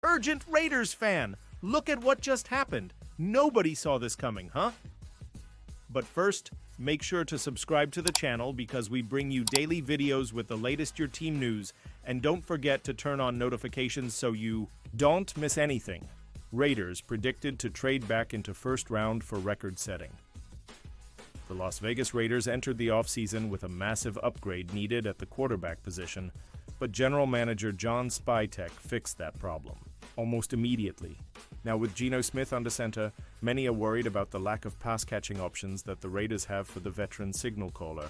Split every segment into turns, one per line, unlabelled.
Urgent Raiders fan! Look at what just happened. Nobody saw this coming, huh? But first, make sure to subscribe to the channel because we bring you daily videos with the latest your team news, and don't forget to turn on notifications so you don't miss anything. Raiders predicted to trade back into first round for record setting. The Las Vegas Raiders entered the offseason with a massive upgrade needed at the quarterback position, but general manager John Spytek fixed that problem almost immediately. Now with Geno Smith under center, many are worried about the lack of pass-catching options that the Raiders have for the veteran signal caller.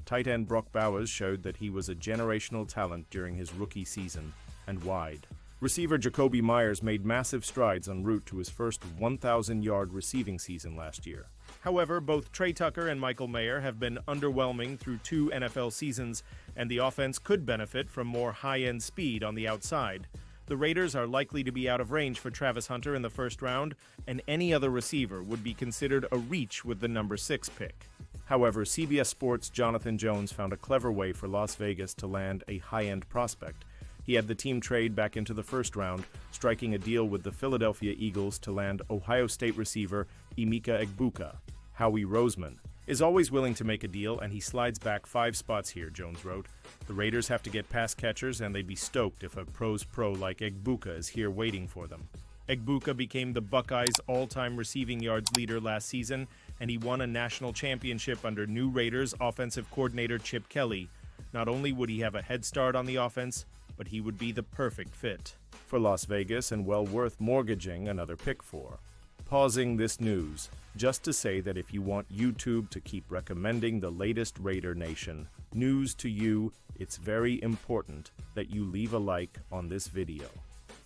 Tight end Brock Bowers showed that he was a generational talent during his rookie season, and wide. Receiver Jakobi Meyers made massive strides en route to his first 1,000-yard receiving season last year. However, both Trey Tucker and Michael Mayer have been underwhelming through 2 NFL seasons, and the offense could benefit from more high-end speed on the outside. The Raiders are likely to be out of range for Travis Hunter in the first round, and any other receiver would be considered a reach with the number 6 pick. However, CBS Sports' Jonathan Jones found a clever way for Las Vegas to land a high-end prospect. He had the team trade back into the first round, striking a deal with the Philadelphia Eagles to land Ohio State receiver Emeka Egbuka. Howie Roseman is always willing to make a deal, and he slides back 5 spots here, Jones wrote. The Raiders have to get pass catchers, and they'd be stoked if a pros pro like Egbuka is here waiting for them. Egbuka became the Buckeyes' all-time receiving yards leader last season, and he won a national championship under new Raiders offensive coordinator Chip Kelly. Not only would he have a head start on the offense, but he would be the perfect fit for Las Vegas and well worth mortgaging another pick for. Pausing this news, just to say that if you want YouTube to keep recommending the latest Raider Nation news to you, it's very important that you leave a like on this video.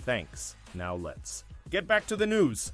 Thanks. Now let's get back to the news.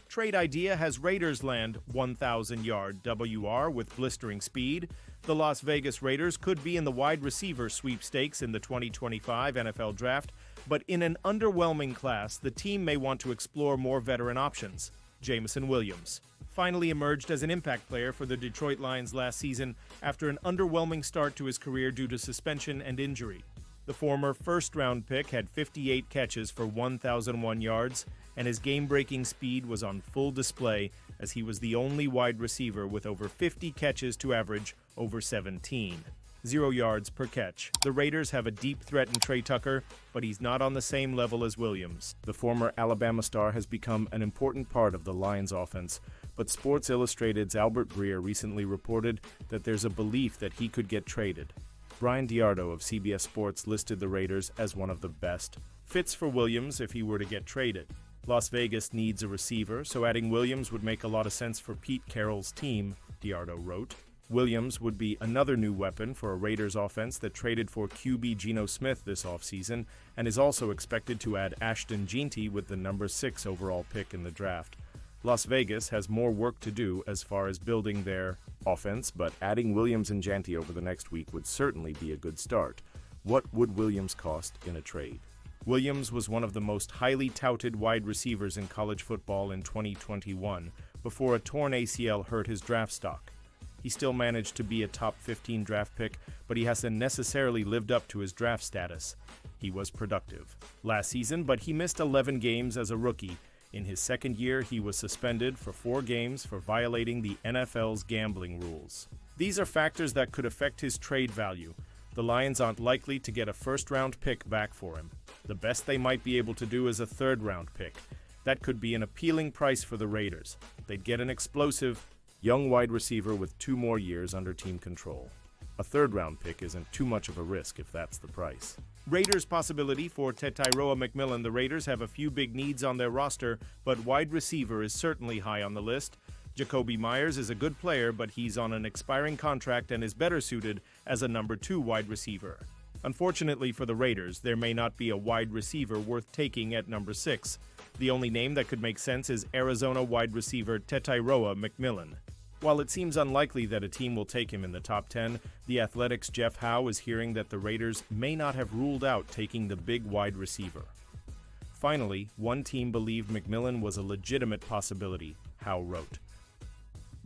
Trade idea has Raiders land 1,000-yard WR with blistering speed. The Las Vegas Raiders could be in the wide receiver sweepstakes in the 2025 NFL Draft, but in an underwhelming class, the team may want to explore more veteran options. Jameson Williams finally emerged as an impact player for the Detroit Lions last season after an underwhelming start to his career due to suspension and injury. The former first-round pick had 58 catches for 1,001 yards, and his game-breaking speed was on full display as he was the only wide receiver with over 50 catches to average over 17. 0 yards per catch. The Raiders have a deep threat in Trey Tucker, but he's not on the same level as Williams. The former Alabama star has become an important part of the Lions offense, but Sports Illustrated's Albert Breer recently reported that there's a belief that he could get traded. Brian Diardo of CBS Sports listed the Raiders as one of the best fits for Williams if he were to get traded. Las Vegas needs a receiver, so adding Williams would make a lot of sense for Pete Carroll's team, Diardo wrote. Williams would be another new weapon for a Raiders offense that traded for QB Geno Smith this offseason and is also expected to add Ashton Jeanty with the number 6 overall pick in the draft. Las Vegas has more work to do as far as building their offense, but adding Williams and Jeanty over the next week would certainly be a good start. What would Williams cost in a trade? Williams was one of the most highly touted wide receivers in college football in 2021 before a torn ACL hurt his draft stock. He still managed to be a top 15 draft pick, but he hasn't necessarily lived up to his draft status. He was productive last season, but he missed 11 games as a rookie. In his second year, he was suspended for 4 games for violating the NFL's gambling rules. These are factors that could affect his trade value. The Lions aren't likely to get a first-round pick back for him. The best they might be able to do is a third-round pick. That could be an appealing price for the Raiders. They'd get an explosive, young wide receiver with 2 more years under team control. A third-round pick isn't too much of a risk if that's the price. Raiders possibility for Tetairoa McMillan. The Raiders have a few big needs on their roster, but wide receiver is certainly high on the list. Jakobi Meyers is a good player, but he's on an expiring contract and is better suited as a number 2 wide receiver. Unfortunately for the Raiders, there may not be a wide receiver worth taking at number 6. The only name that could make sense is Arizona wide receiver Tetairoa McMillan. While it seems unlikely that a team will take him in the top 10, The Athletic's Jeff Howe is hearing that the Raiders may not have ruled out taking the big wide receiver. Finally, one team believed McMillan was a legitimate possibility, Howe wrote.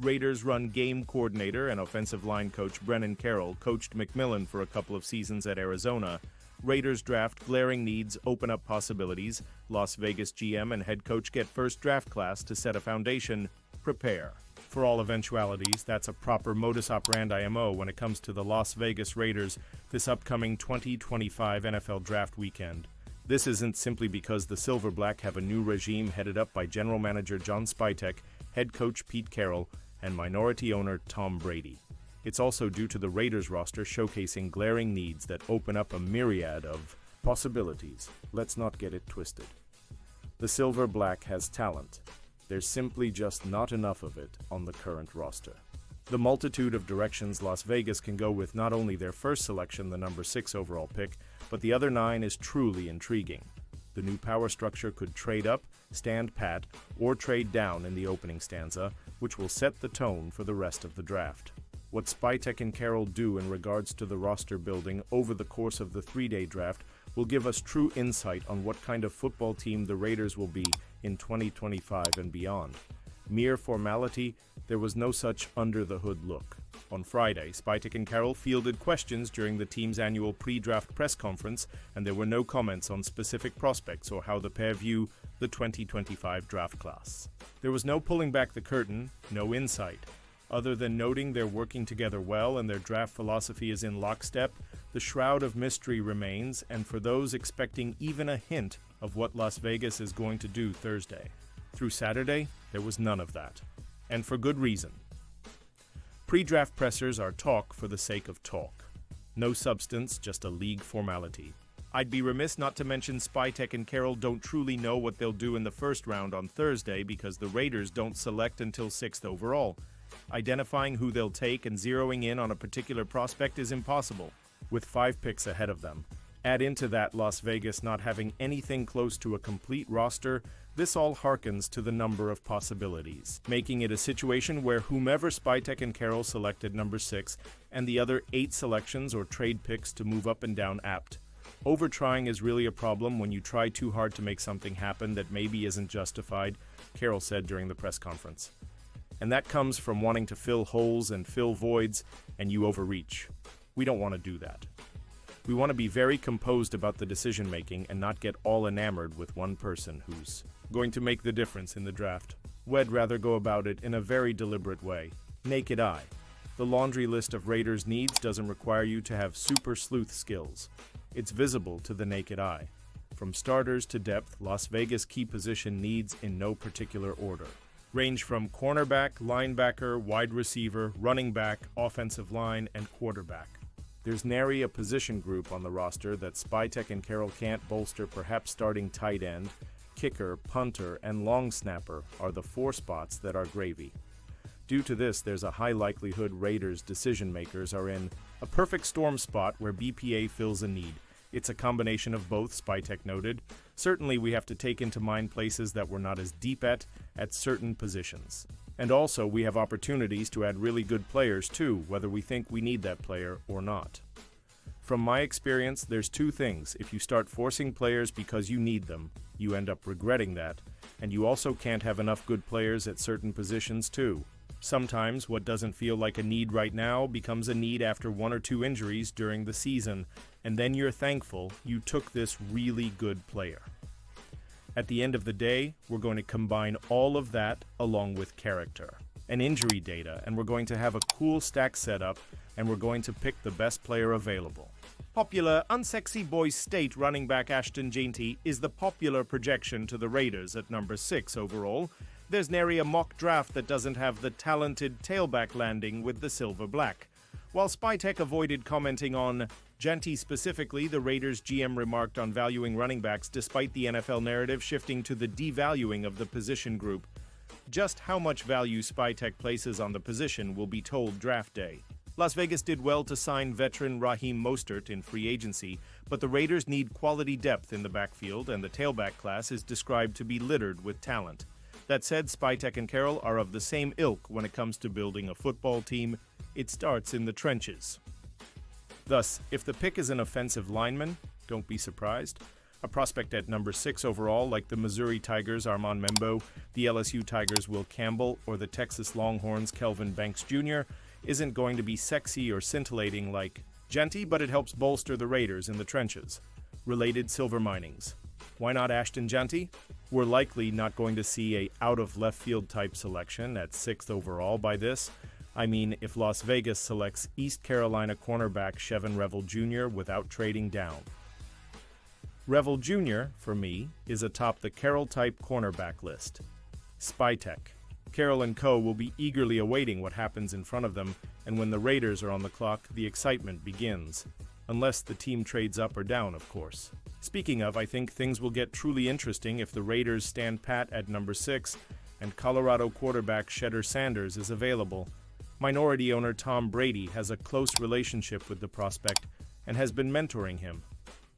Raiders run game coordinator and offensive line coach Brennan Carroll coached McMillan for a couple of seasons at Arizona. Raiders draft glaring needs open up possibilities. Las Vegas GM and head coach get first draft class to set a foundation. Prepare. For all eventualities, that's a proper modus operandi MO when it comes to the Las Vegas Raiders this upcoming 2025 NFL Draft weekend. This isn't simply because the Silver Black have a new regime headed up by General Manager John Spytek, head coach Pete Carroll, and minority owner Tom Brady. It's also due to the Raiders roster showcasing glaring needs that open up a myriad of possibilities. Let's not get it twisted. The Silver Black has talent. There's simply just not enough of it on the current roster. The multitude of directions Las Vegas can go with not only their first selection, the number 6 overall pick, but the other 9 is truly intriguing. The new power structure could trade up, stand pat, or trade down in the opening stanza, which will set the tone for the rest of the draft. What Spytek and Carroll do in regards to the roster building over the course of the 3-day draft will give us true insight on what kind of football team the Raiders will be in 2025 and beyond. Mere formality, there was no such under-the-hood look. On Friday, Spytek and Carroll fielded questions during the team's annual pre-draft press conference, and there were no comments on specific prospects or how the pair view the 2025 draft class. There was no pulling back the curtain, no insight. Other than noting they're working together well and their draft philosophy is in lockstep, the shroud of mystery remains, and for those expecting even a hint of what Las Vegas is going to do Thursday. Through Saturday, there was none of that. And for good reason. Pre-draft pressers are talk for the sake of talk. No substance, just a league formality. I'd be remiss not to mention Spytek and Carroll don't truly know what they'll do in the first round on Thursday because the Raiders don't select until 6th overall. Identifying who they'll take and zeroing in on a particular prospect is impossible, with 5 picks ahead of them. Add into that Las Vegas not having anything close to a complete roster, this all harkens to the number of possibilities, making it a situation where whomever Spytek and Carroll selected number 6 and the other 8 selections or trade picks to move up and down apt. Overtrying is really a problem when you try too hard to make something happen that maybe isn't justified, Carroll said during the press conference. And that comes from wanting to fill holes and fill voids, and you overreach. We don't want to do that. We want to be very composed about the decision-making and not get all enamored with one person who's going to make the difference in the draft. We'd rather go about it in a very deliberate way. Naked eye. The laundry list of Raiders' needs doesn't require you to have super sleuth skills. It's visible to the naked eye. From starters to depth, Las Vegas key position needs in no particular order. Range from cornerback, linebacker, wide receiver, running back, offensive line, and quarterback. There's nary a position group on the roster that Spytek and Carroll can't bolster. Perhaps starting tight end, kicker, punter, and long snapper are the 4 spots that are gravy. Due to this, there's a high likelihood Raiders decision makers are in a perfect storm spot where BPA fills a need. It's a combination of both, Spytek noted. Certainly we have to take into mind places that we're not as deep at certain positions. And also we have opportunities to add really good players too, whether we think we need that player or not. From my experience, there's 2 things. If you start forcing players because you need them, you end up regretting that, and you also can't have enough good players at certain positions too. Sometimes what doesn't feel like a need right now becomes a need after 1 or 2 injuries during the season, and then you're thankful you took this really good player. At the end of the day, we're going to combine all of that along with character and injury data, and we're going to have a cool stack setup, and we're going to pick the best player available. Popular Unsexy Boys State running back Ashton Jeanty is the popular projection to the Raiders at number 6 overall. There's nary a mock draft that doesn't have the talented tailback landing with the Silver Black. While Spytek avoided commenting on Jeanty specifically, the Raiders GM remarked on valuing running backs despite the NFL narrative shifting to the devaluing of the position group. Just how much value Spytek places on the position will be told draft day. Las Vegas did well to sign veteran Raheem Mostert in free agency, but the Raiders need quality depth in the backfield, and the tailback class is described to be littered with talent. That said, Spytek and Carroll are of the same ilk when it comes to building a football team. It starts in the trenches. Thus, if the pick is an offensive lineman, don't be surprised. A prospect at number 6 overall, like the Missouri Tigers' Armand Membo, the LSU Tigers' Will Campbell, or the Texas Longhorns' Kelvin Banks Jr., isn't going to be sexy or scintillating like Jeanty, but it helps bolster the Raiders in the trenches. Related silver minings. Why not Ashton Janty? We're likely not going to see a out-of-left-field type selection at 6th overall by this. I mean, if Las Vegas selects East Carolina cornerback Chevin Revel Jr. without trading down. Revel Jr., for me, is atop the Carroll-type cornerback list. Spytech. Carroll and co. will be eagerly awaiting what happens in front of them, and when the Raiders are on the clock, the excitement begins. Unless the team trades up or down, of course. Speaking of, I think things will get truly interesting if the Raiders stand pat at number 6 and Colorado quarterback Shedder Sanders is available. Minority owner Tom Brady has a close relationship with the prospect and has been mentoring him.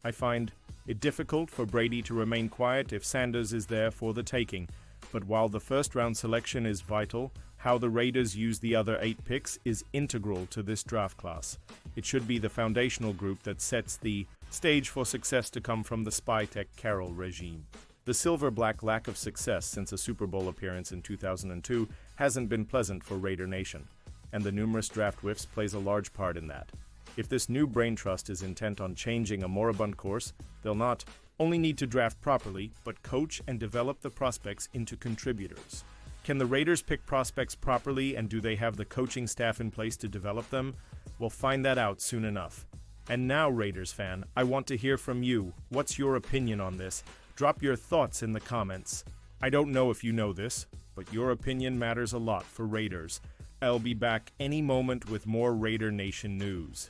I find it difficult for Brady to remain quiet if Sanders is there for the taking, but while the first-round selection is vital, how the Raiders use the other 8 picks is integral to this draft class. It should be the foundational group that sets the stage for success to come from the Spytech Carroll regime. The silver-black lack of success since a Super Bowl appearance in 2002 hasn't been pleasant for Raider Nation, and the numerous draft whiffs plays a large part in that. If this new brain trust is intent on changing a moribund course, they'll not only need to draft properly, but coach and develop the prospects into contributors. Can the Raiders pick prospects properly, and do they have the coaching staff in place to develop them? We'll find that out soon enough. And now, Raiders fan, I want to hear from you. What's your opinion on this? Drop your thoughts in the comments. I don't know if you know this, but your opinion matters a lot for Raiders. I'll be back any moment with more Raider Nation news.